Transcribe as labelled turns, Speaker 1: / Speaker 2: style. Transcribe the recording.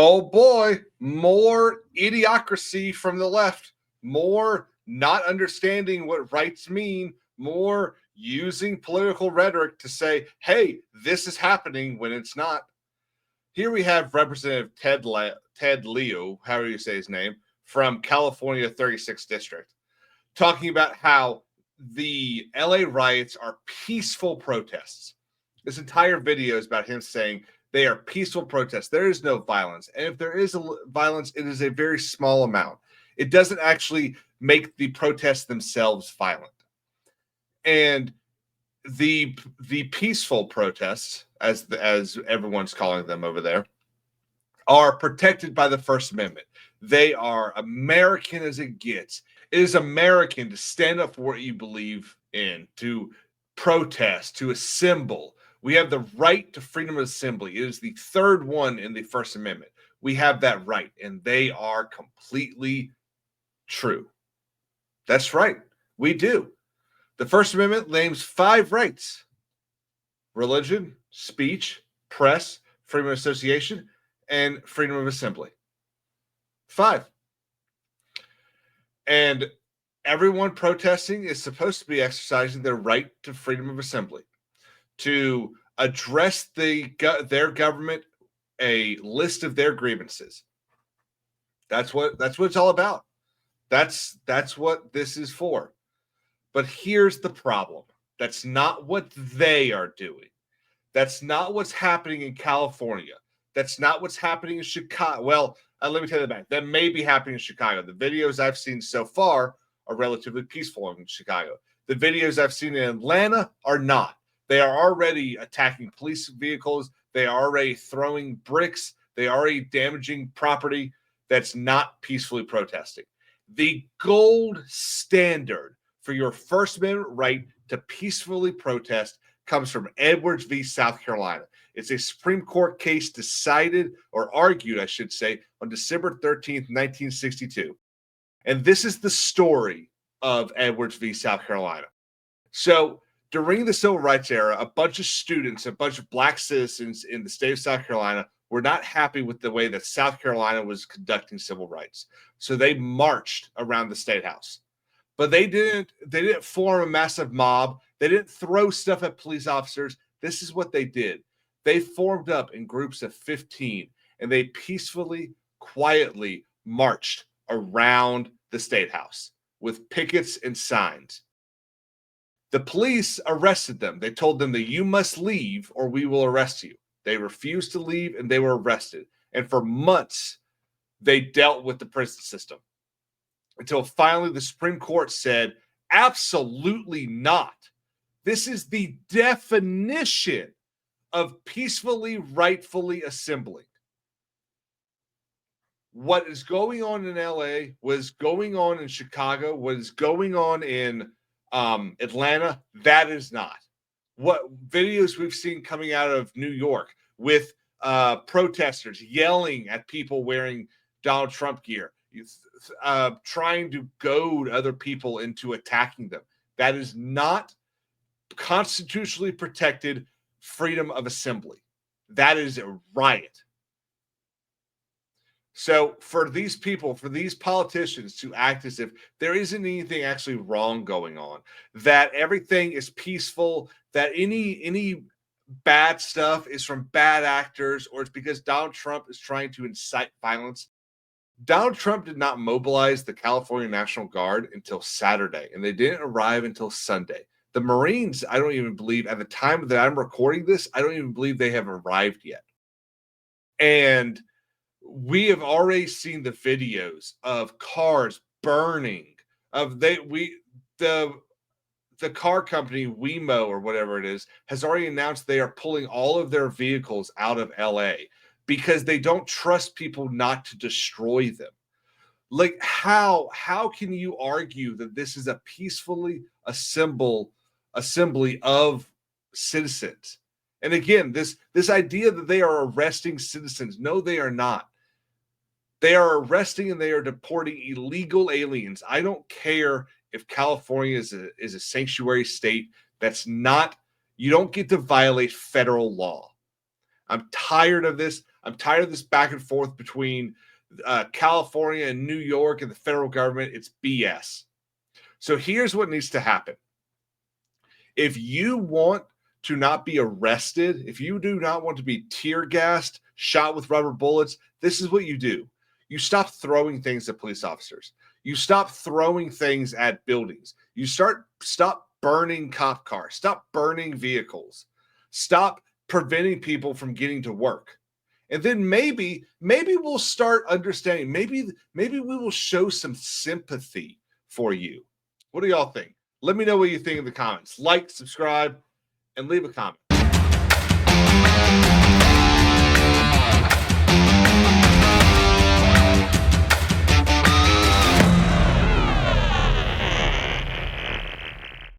Speaker 1: Oh boy, more idiocracy from the left, more not understanding what rights mean, more using political rhetoric to say, hey, this is happening when it's not. Here we have Representative Ted Leo, however you say his name, from California 36th District, talking about how the LA riots are peaceful protests. This entire video is about him saying they are peaceful protests. There is no violence. And if there is violence, it is a very small amount. It doesn't actually make the protests themselves violent. And the peaceful protests, as everyone's calling them over there, are protected by the First Amendment. They are American as it gets. It is American to stand up for what you believe in, to protest, to assemble. We have the right to freedom of assembly. It is the third one in the First Amendment. We have that right, and they are completely true. That's right. We do. The First Amendment names 5 rights: religion, speech, press, freedom of association, and freedom of assembly. 5. And everyone protesting is supposed to be exercising their right to freedom of assembly, to address their government, a list of their grievances. That's what it's all about. That's what this is for. But here's the problem. That's not what they are doing. That's not what's happening in California. That's not what's happening in Chicago. Well, let me tell you that. That may be happening in Chicago. The videos I've seen so far are relatively peaceful in Chicago. The videos I've seen in Atlanta are not. They are already attacking police vehicles. They are already throwing bricks. They are already damaging property that's not peacefully protesting. The gold standard for your First Amendment right to peacefully protest comes from Edwards v. South Carolina. It's a Supreme Court case decided, or argued, I should say, on December 13th, 1962. And this is the story of Edwards v. South Carolina. So during the Civil Rights era, a bunch of students, a bunch of black citizens in the state of South Carolina were not happy with the way that South Carolina was conducting civil rights. So they marched around the State House. But they didn't form a massive mob. They didn't throw stuff at police officers. This is what they did. They formed up in groups of 15, and they peacefully, quietly marched around the State House with pickets and signs. The police arrested them. They told them that you must leave or we will arrest you. They refused to leave, and they were arrested. And for months, they dealt with the prison system until finally the Supreme Court said, absolutely not. This is the definition of peacefully, rightfully assembling. What is going on in LA, what is going on in Chicago, what is going on in Atlanta, that is not. What videos we've seen coming out of New York with protesters yelling at people wearing Donald Trump gear, trying to goad other people into attacking them. That is not constitutionally protected freedom of assembly. That is a riot. So for these people, for these politicians to act as if there isn't anything actually wrong going on, that everything is peaceful, that any bad stuff is from bad actors, or it's because Donald Trump is trying to incite violence. Donald Trump did not mobilize the California National Guard until Saturday, and they didn't arrive until Sunday. The Marines, I don't even believe, at the time that I'm recording this, I don't even believe they have arrived yet. And we have already seen the videos of cars burning. The car company Wemo or whatever it is has already announced they are pulling all of their vehicles out of LA because they don't trust people not to destroy them. Like how can you argue that this is a peacefully assembly of citizens? And again, this idea that they are arresting citizens, no, they are not. They are arresting and they are deporting illegal aliens. I don't care if California is a sanctuary state. That's not, you don't get to violate federal law. I'm tired of this. I'm tired of this back and forth between California and New York and the federal government. It's BS. So here's what needs to happen. If you want to not be arrested, if you do not want to be tear gassed, shot with rubber bullets, this is what you do. You stop throwing things at police officers. You stop throwing things at buildings. You stop burning cop cars. Stop burning vehicles. Stop preventing people from getting to work. And then maybe we'll start understanding. Maybe we will show some sympathy for you. What do y'all think? Let me know what you think in the comments. Like, subscribe, and leave a comment.